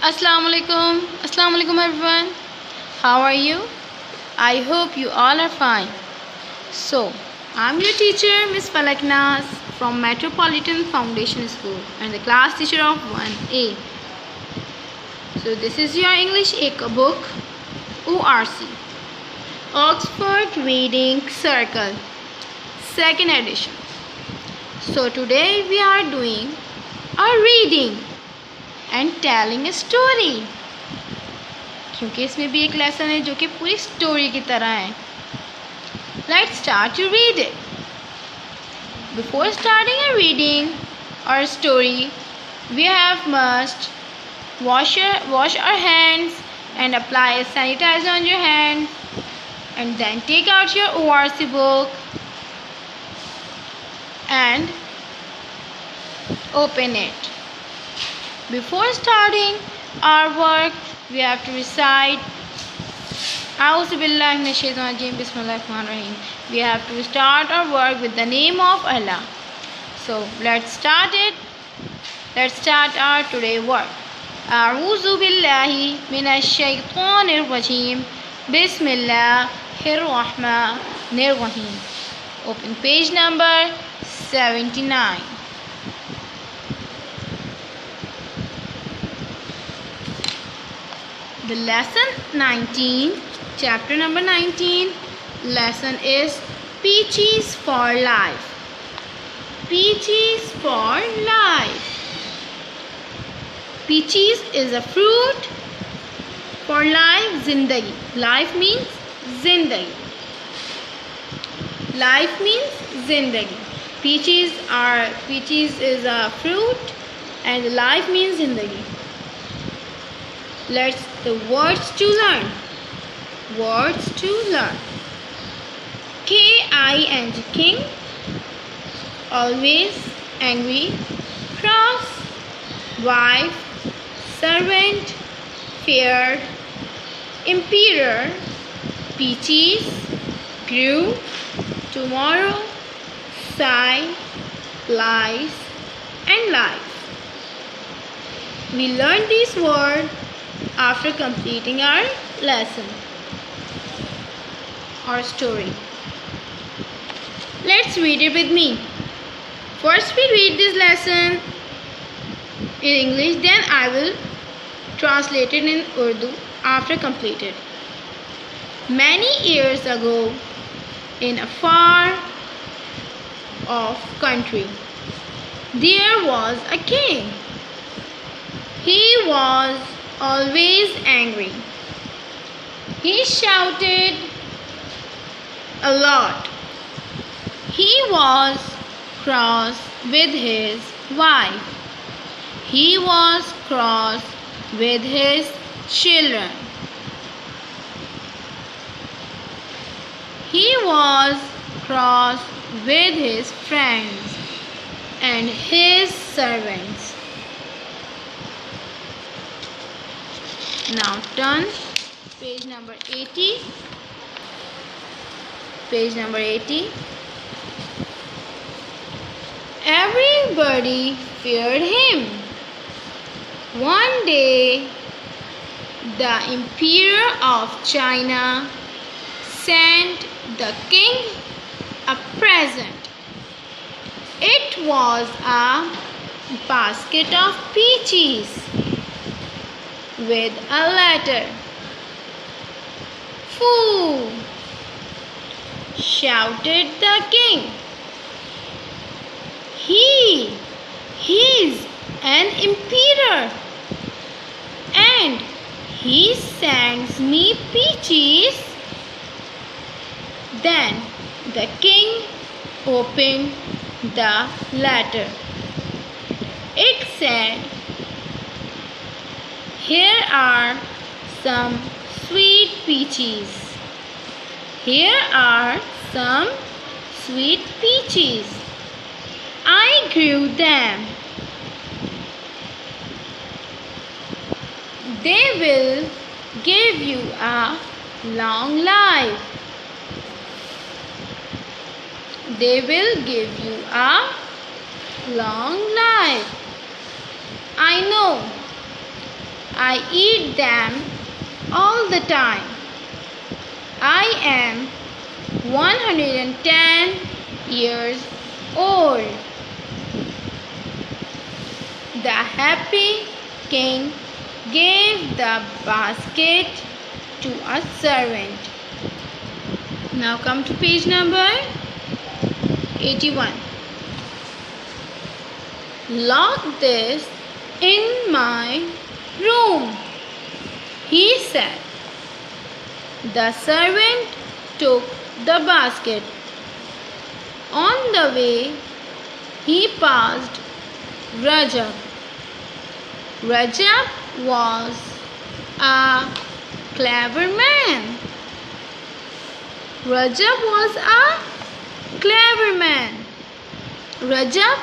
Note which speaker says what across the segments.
Speaker 1: Assalamu alaikum everyone. How are you? I hope you all are fine. So, I'm your teacher Miss Falaknas from Metropolitan Foundation School and the class teacher of 1A. So, this is your English book ORC Oxford Reading Circle second edition. So, today we are doing a reading and telling a story, क्योंकि इसमें भी एक lesson है जो कि पूरी story की तरह है. Let's start to read it. Before starting a reading और story we have must wash our hands and apply a sanitizer on your hand, and then take out your ORC book and open it. Before starting our work, we have to recite A'udhu billahi minash shaitanir rajeem, Bismillahir Rahmanir Rahim. We have to start our work with the name of Allah. So let's start it. Let's start our today work. A'udhu billahi minash shaitanir rajeem, Bismillahir Rahmanir Rahim. Open page number 79. The lesson 19, chapter number 19, lesson is Peaches for Life. Peaches for Life. Peaches is a fruit for life, zindagi. Life means zindagi. Life means zindagi. Peaches is a fruit and life means zindagi. Let's the words to learn. Words to learn. King, king, always, angry, cross, wife, servant, feared, emperor, peaches, grew, tomorrow, sigh, lies, and life. We learned these words after completing our lesson or story. Let's read it with me. First we read this lesson in English, then I will translate it in Urdu after completed. Many years ago, in a far off country, there was a king. He was always angry. He shouted a lot. He was cross with his wife. He was cross with his children. He was cross with his friends and his servants. Now turn page number 80. Page number 80. Everybody feared him. One day, the emperor of China sent the king a present. It was a basket of peaches with a letter. "Foo!" shouted the king. He's an emperor and he sends me peaches. Then the king opened the letter. It said, "Here are some sweet peaches. Here are some sweet peaches. I grew them. They will give you a long life. They will give you a long life. I know I eat them all the time. I am 110 years old. The happy king gave the basket to a servant. Now come to page number 81. Lock this in my room, he said. The servant took the basket. On the way, he passed Rajab. Rajab was a clever man. Rajab was a clever man. Rajab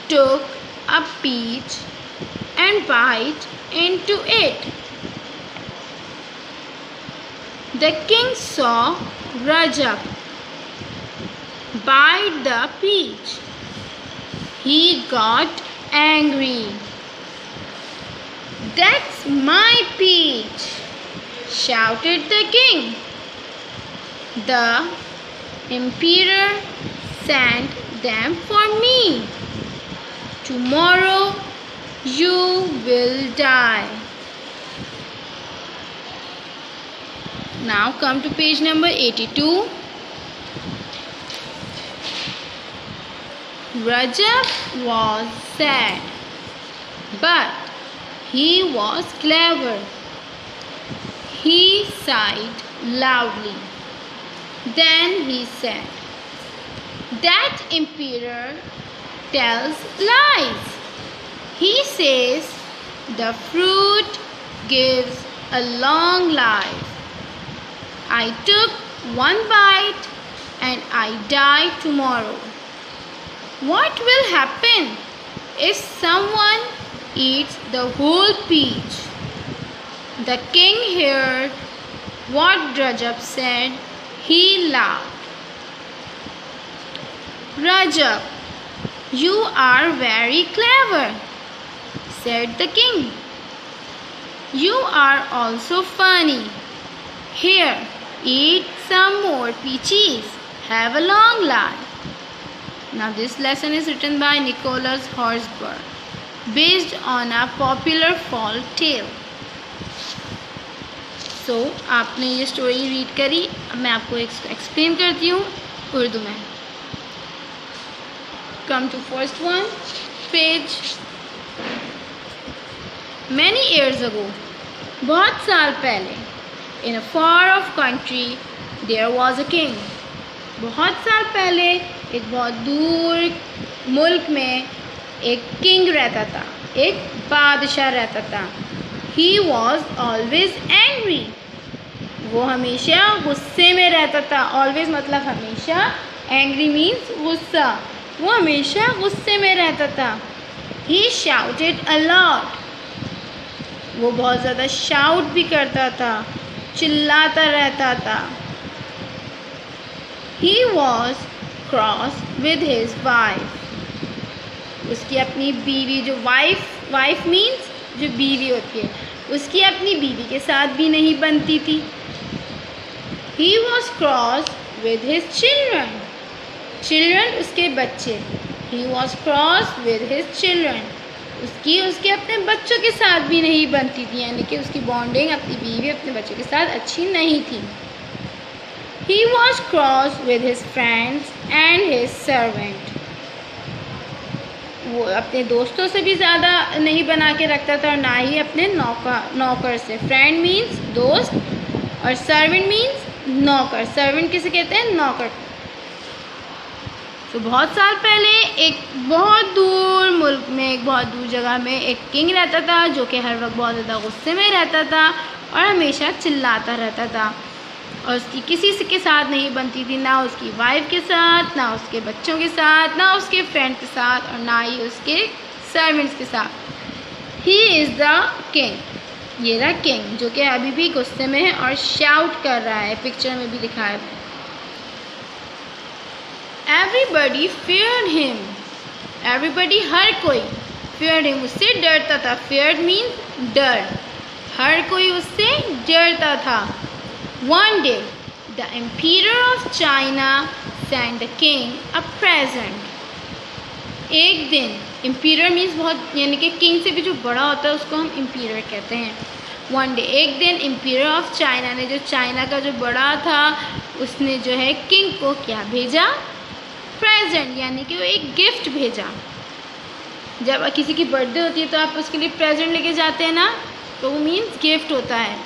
Speaker 1: took a peach and bite into it. The king saw Rajab bite the peach. He got angry. "That's my peach!" shouted the king. The emperor sent them for me. Tomorrow you will die. Now come to page number 82. Rajab was sad, but he was clever. He sighed loudly. Then he said, "That emperor tells lies. He says the fruit gives a long life. I took one bite and I die tomorrow. What will happen if someone eats the whole peach?" The king heard what Rajab said. He laughed. "Rajab, you are very clever," said the king. "You are also funny. Here, eat some more peaches. Have a long life." Now this lesson is written by Nicholas Horsburgh, based on a popular folk tale. So, आपने ये story read करी. अब मैं आपको explain करती हूँ उर्दू में. Come to first one, page. Many years ago, बहुत साल पहले, in a far off country, there was a king. बहुत साल पहले एक बहुत दूर मुल्क में एक किंग रहता था, एक बादशाह रहता था. He was always angry. वो हमेशा गुस्से में रहता था. Always मतलब हमेशा. Angry means गुस्सा. वो हमेशा गुस्से में रहता था. He shouted a lot. वो बहुत ज़्यादा शाउट भी करता था, चिल्लाता रहता था. He was cross with his wife. उसकी अपनी बीवी, जो वाइफ मीन्स जो बीवी होती है, उसकी अपनी बीवी के साथ भी नहीं बनती थी. He was cross with his children. Children उसके बच्चे. He was cross with his children. उसके अपने बच्चों के साथ भी नहीं बनती थी, यानी कि उसकी बॉन्डिंग अपनी बीवी अपने बच्चों के साथ अच्छी नहीं थी. He was cross with his friends and his servant. वो अपने दोस्तों से भी ज़्यादा नहीं बना के रखता था और ना ही अपने नौकर से. फ्रेंड मीन्स दोस्त और सर्वेंट मीन्स नौकर. सर्वेंट किसे कहते हैं? नौकर. तो बहुत साल पहले एक बहुत दूर मुल्क में, एक बहुत दूर जगह में एक किंग रहता था जो कि हर वक्त बहुत ज़्यादा गुस्से में रहता था और हमेशा चिल्लाता रहता था. और उसकी किसी से के साथ नहीं बनती थी, ना उसकी वाइफ के साथ, ना उसके बच्चों के साथ, ना उसके फ्रेंड के साथ और ना ही उसके सर्वेंट्स के साथ. He is the king. ये रहा किंग जो कि अभी भी गुस्से में है और शाउट कर रहा है. पिक्चर में भी दिखा है. Everybody feared him. Everybody, हर कोई, feared him, उससे डरता था. Feared means डर. हर कोई उससे डरता था. One day, the Emperor of China sent the king a present. एक दिन, Emperor means बहुत, यानी कि king से भी जो बड़ा होता है उसको हम Emperor कहते हैं. One day, एक दिन Emperor of China ने, जो चाइना का जो बड़ा था, उसने जो है किंग को क्या भेजा? प्रेजेंट, यानी कि वो एक गिफ्ट भेजा. जब किसी की बर्थडे होती है तो आप उसके लिए प्रेजेंट लेके जाते हैं ना, तो वो मीन्स गिफ्ट होता है.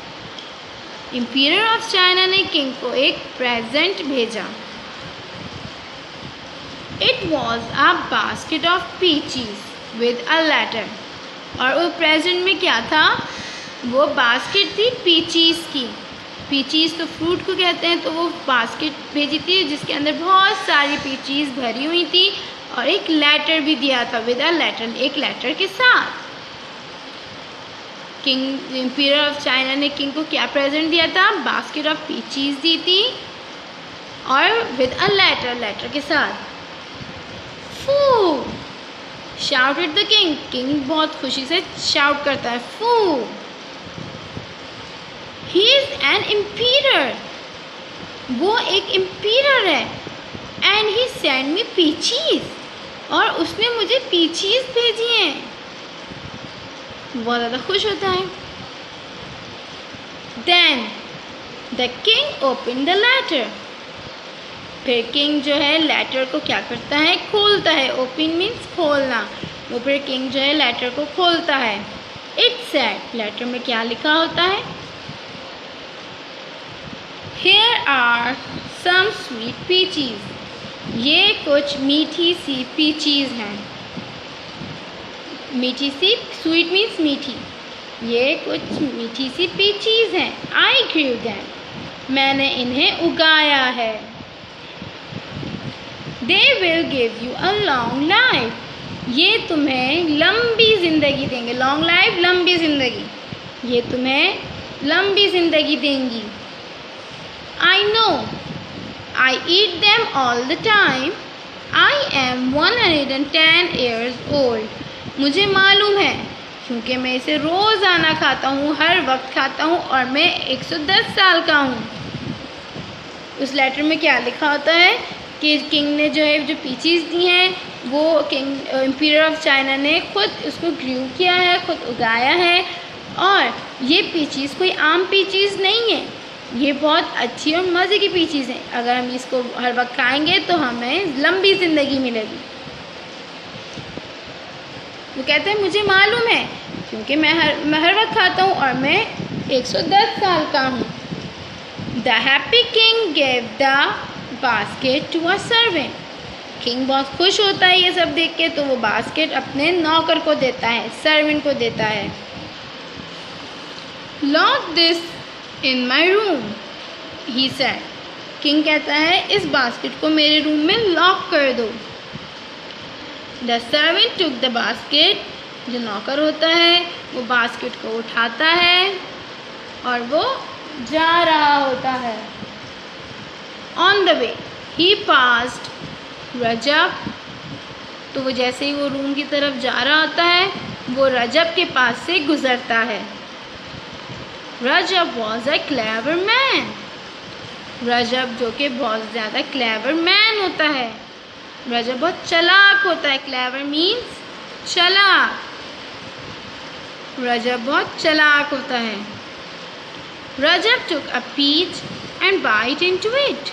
Speaker 1: Emperor of China ने किंग को एक प्रेजेंट भेजा. It was a basket of peaches with a letter. और वो प्रेजेंट में क्या था? वो बास्केट थी पीचीज़ की. पीचीज़ तो फ्रूट को कहते हैं, तो वो बास्केट भेजी थी जिसके अंदर बहुत सारी पीचीज़ भरी हुई थी और एक लेटर भी दिया था. विद अ लेटर, एक लेटर के साथ. किंग, एम्पीयर ऑफ चाइना ने किंग को क्या प्रेजेंट दिया था? बास्केट ऑफ पीचीज़ दी थी और विद अ लेटर, लेटर के साथ. फू शाउटेड द किंग. किंग बहुत खुशी से शाउट करता है, फू. He is an emperor. वो एक emperor है. And he sent me peaches. और उसने मुझे peaches भेजी हैं. बहुत ज़्यादा खुश होता है. Then the king opened the letter. फिर किंग जो है लेटर को क्या करता है? खोलता है. ओपन मीन्स खोलना. वो फिर किंग जो है लेटर को खोलता है. It said, लेटर में क्या लिखा होता है? Here are some sweet peaches. ये कुछ मीठी सी पीचीज़ हैं. मीठी सी, स्वीट मीन्स मीठी. ये कुछ मीठी सी पीचीज़ हैं. I grew them. मैंने इन्हें उगाया है. They will give you a long life. ये तुम्हें लंबी ज़िंदगी देंगे. लॉन्ग लाइफ, लंबी ज़िंदगी. ये तुम्हें लंबी ज़िंदगी देंगी. I know. I eat them all the time. I am 110 years old. मुझे मालूम है क्योंकि मैं इसे रोज़ाना खाता हूँ, हर वक्त खाता हूँ और मैं 110 साल का हूँ. उस लेटर में क्या लिखा होता है कि किंग ने जो है जो पीचीज़ दी हैं वो किंग, एम्पीयर ऑफ चाइना ने खुद उसको ग्रू किया है, खुद उगाया है. और ये पीचीज़ कोई आम पीचीज़ नहीं है. ये बहुत अच्छी और मज़े की पीचीज़ हैं. अगर हम इसको हर वक्त खाएंगे तो हमें लंबी ज़िंदगी मिलेगी. वो कहते हैं मुझे मालूम है क्योंकि मैं हर वक्त खाता हूँ और मैं 110 साल का हूँ. The happy king gave the basket to a servant. King बहुत खुश होता है ये सब देख के, तो वो बास्केट अपने नौकर को देता है, सर्वेंट को देता है. Lock this in my room, he said. King कहता है इस बास्केट को मेरे रूम में लॉक कर दो. The servant took the basket. जो नौकर होता है वो बास्केट को उठाता है और वो जा रहा होता है. On the way he passed रजब. तो वो जैसे ही वो रूम की तरफ जा रहा होता है वो रजब के पास से गुजरता है. रजब वॉज अ क्लेवर मैन. रजब जो कि बहुत ज़्यादा क्लेवर मैन होता है. रजब बहुत चालाक होता है. क्लेवर मीन्स चालाक. रजब बहुत चालाक होता है. रजब took a peach and bite into it.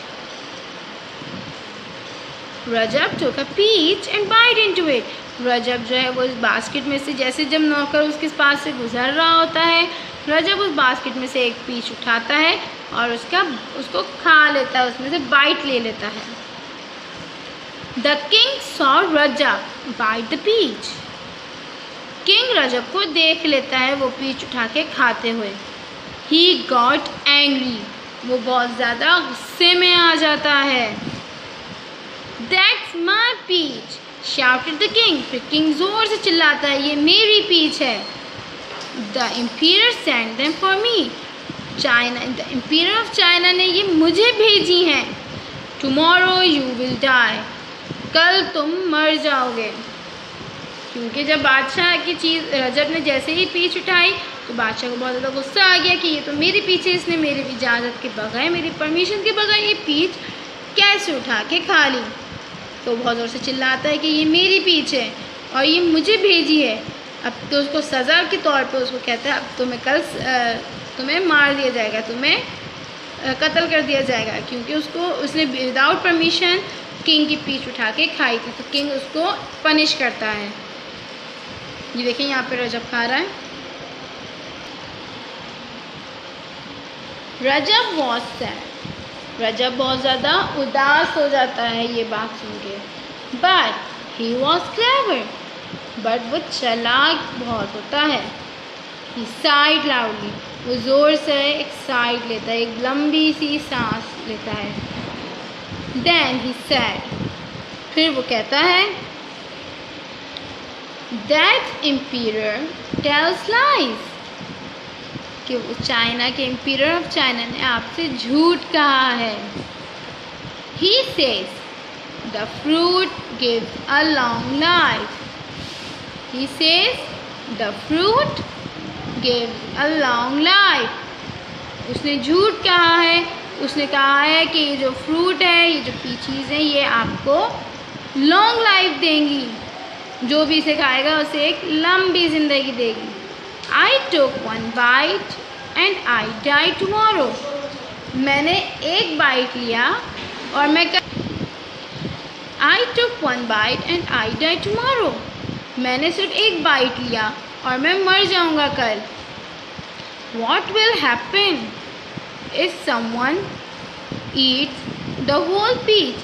Speaker 1: Recep took a peach and bite into it. रजब जो है वो इस बास्केट में से, जैसे जब नौकर उसके पास से गुजर रहा होता है, रजब उस बास्केट में से एक पीच उठाता है और उसको खा लेता है, उसमें से बाइट ले लेता है. The king saw Rajab bite the peach. King Rajab को देख लेता है वो पीच उठा के खाते हुए. He got angry. वो बहुत ज़्यादा गुस्से में आ जाता है. That's my peach shouted the king. फिर किंग जोर से चिल्लाता है ये मेरी पीच है. The emperor send them for me. China, the emperor of China ने ये मुझे भेजी हैं. Tomorrow you will die. कल तुम मर जाओगे. क्योंकि जब बादशाह की चीज़ रजब ने जैसे ही पीछ उठाई तो बादशाह को बहुत ज़्यादा गुस्सा आ गया कि ये तो मेरी पीछे इसने मेरी इजाज़त के बगैर, मेरी परमिशन के बगैर ये पीछ कैसे उठा के खा ली। तो बहुत ज़ोर से चिल्लाता है कि ये मेरी पीछ है और ये मुझे भेजी है। अब तो उसको सज़ा के तौर पे उसको कहता है अब तुम्हें मार दिया जाएगा, तुम्हें कत्ल कर दिया जाएगा, क्योंकि उसने विदाउट परमिशन किंग की पीछ उठा के खाई थी। तो किंग उसको पनिश करता है। ये देखिए यहाँ पे रजब खा रहा है। रजब वॉज सैड, रजब बहुत ज़्यादा उदास हो जाता है ये बात सुन के। But he was clever, but वो चालाक बहुत होता है। ही साइड लाउडली, वो ज़ोर से एक साइड लेता है, एक लंबी सी सांस लेता है। देन ही सैड, फिर वो कहता है दैट एम्पियर टेल्स लाइज, कि वो चाइना के एम्पियर ऑफ चाइना ने आपसे झूठ कहा है। He says the fruit gives a long life, he says the fruit gives a long life. उसने झूठ कहा है, उसने कहा है कि ये जो फ्रूट है, ये जो पीचीज़ हैं, ये आपको लॉन्ग लाइफ देंगी, जो भी इसे खाएगा उसे एक लंबी ज़िंदगी देगी। I took one bite and I die tomorrow, मैंने एक बाइट लिया और मैं I took one bite and I die tomorrow, मैंने सिर्फ एक बाइट लिया और मैं मर जाऊंगा कल। What will happen if someone eats the whole peach,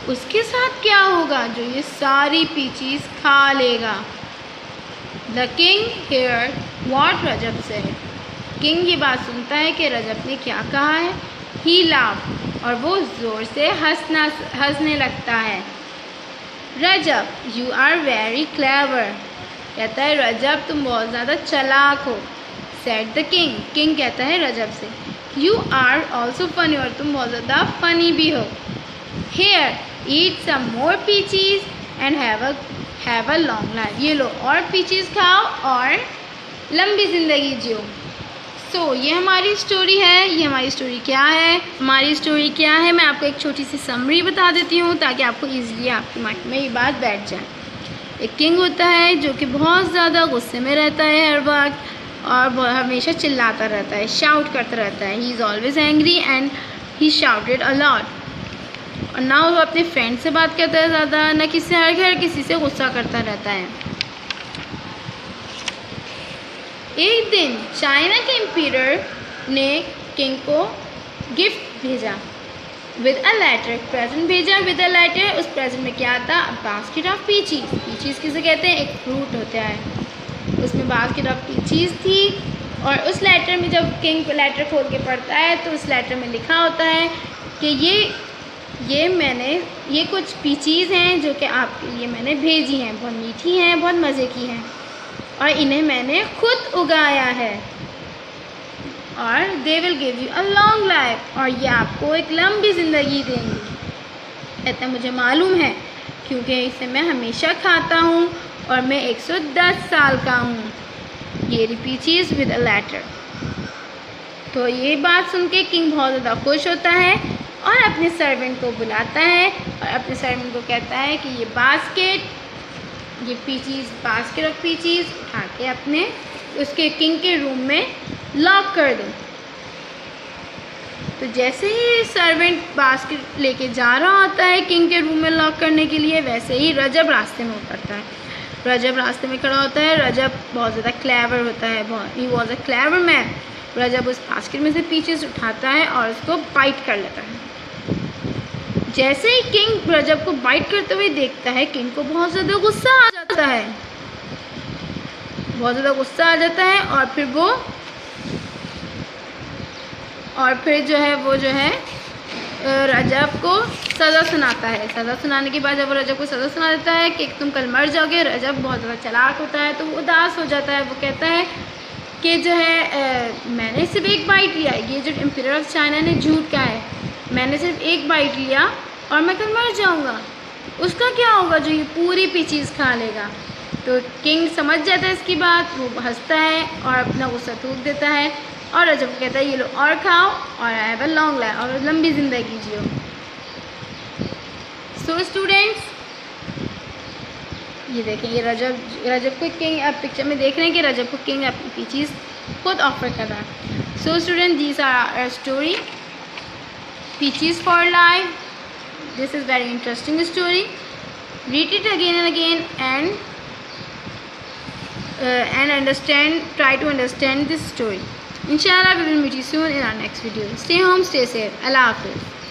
Speaker 1: उसके साथ क्या होगा जो ये सारी पीचीज़ खा लेगा। The king heard what Rajab said, king ये बात सुनता है कि रजब ने क्या कहा है। He laughed, और वो ज़ोर से हंसने लगता है। रजब you are very clever, कहता है रजब तुम बहुत ज़्यादा चालाक हो। Said the king, किंग कहता है रजब से You are also funny, और तुम बहुत ज़्यादा फनी भी हो। Here, eat some more peaches and have a long life, ये लो और पीचीज़ खाओ और लंबी ज़िंदगी जियो। ये हमारी स्टोरी है। ये हमारी स्टोरी क्या है, हमारी स्टोरी क्या है, मैं आपको एक छोटी सी समरी बता देती हूँ ताकि आपको ईजिली आपके माइंड में ये बात बैठ जाए। एक किंग होता है जो कि बहुत ज़्यादा गुस्से में रहता है हर वक्त और हमेशा चिल्लाता रहता है, शाउट करता रहता है। He is always angry and he shouted a lot. और ना वो अपने फ्रेंड से बात करता है ज़्यादा, ना किसी से गुस्सा करता रहता है। एक दिन चाइना के एम्पियर ने किंग को गिफ्ट भेजा विद अ लेटर, प्रेजेंट भेजा विद अ लेटर। उस प्रेजेंट में क्या था, बास्केट ऑफ पीचीज़। पीचीज़ किसे कहते हैं, एक फ्रूट होता है, उसमें बास्केट ऑफ पीचीज़ थी। और उस लेटर में जब किंग लेटर खोल के पढ़ता है तो उस लेटर में लिखा होता है कि ये कुछ पीचीज़ हैं जो कि आपके लिए मैंने भेजी हैं, बहुत मीठी हैं, बहुत मज़े की हैं और इन्हें मैंने खुद उगाया है और they will give you a long life, और ये आपको एक लंबी ज़िंदगी देंगी। कहता मुझे मालूम है क्योंकि इसे मैं हमेशा खाता हूँ और मैं 110 साल का हूँ। ये पीचीज़ विद अ लेटर। तो ये बात सुन के किंग बहुत ज़्यादा खुश होता है और अपने सर्वेंट को बुलाता है और अपने सर्वेंट को कहता है कि ये बास्केट ऑफ पीचीज़ उठा के अपने उसके किंग के रूम में लॉक कर दो। तो जैसे ही सर्वेंट बास्केट लेके जा रहा होता है किंग के रूम में लॉक करने के लिए, वैसे ही रजब रास्ते में उतरता है। रजब रास्ते में खड़ा होता है। रजब बहुत ज़्यादा क्लेवर होता है, he was a clever man. Rajab उस बास्केट में से पीचीज़ उठाता है और उसको बाइट कर लेता है। जैसे ही किंग रजब को बाइट करते हुए देखता है, किंग को बहुत ज़्यादा गुस्सा आ जाता है, बहुत ज़्यादा गुस्सा आ जाता है और फिर जो है रजब को सज़ा सुनाता है। सज़ा सुनाने के बाद जब वो रजब को सज़ा सुना देता है कि तुम कल मर जाओगे, रजब बहुत ज़्यादा चालाक होता है तो वो उदास हो जाता है। वो कहता है कि जो है मैंने सिर्फ एक बाइट लिया, ये जो एम्पियर ऑफ चाइना ने झूठ कहा है, मैंने सिर्फ एक बाइट लिया और मैं कल मर जाऊंगा, उसका क्या होगा जो ये पूरी पीचीज़ खा लेगा। तो किंग समझ जाता है इसकी बात, वो हंसता है और अपना गुस्सा थूक देता है और रजब कहता है ये लो और खाओ और हैव अ लॉन्ग लाइफ, और लंबी ज़िंदगी जियो। सो स्टूडेंट्स, ये देखें, ये रजब को किंग, आप पिक्चर में देख रहे हैं कि रजब को किंग अपनी पीचीज़ खुद ऑफर कर रहा है। So student, these are our story Peaches for Life. This is very interesting story. Read it again and again and understand. Try to understand this story. Inshallah, we will meet you soon in our next video. Stay home, stay safe. Allah Hafiz.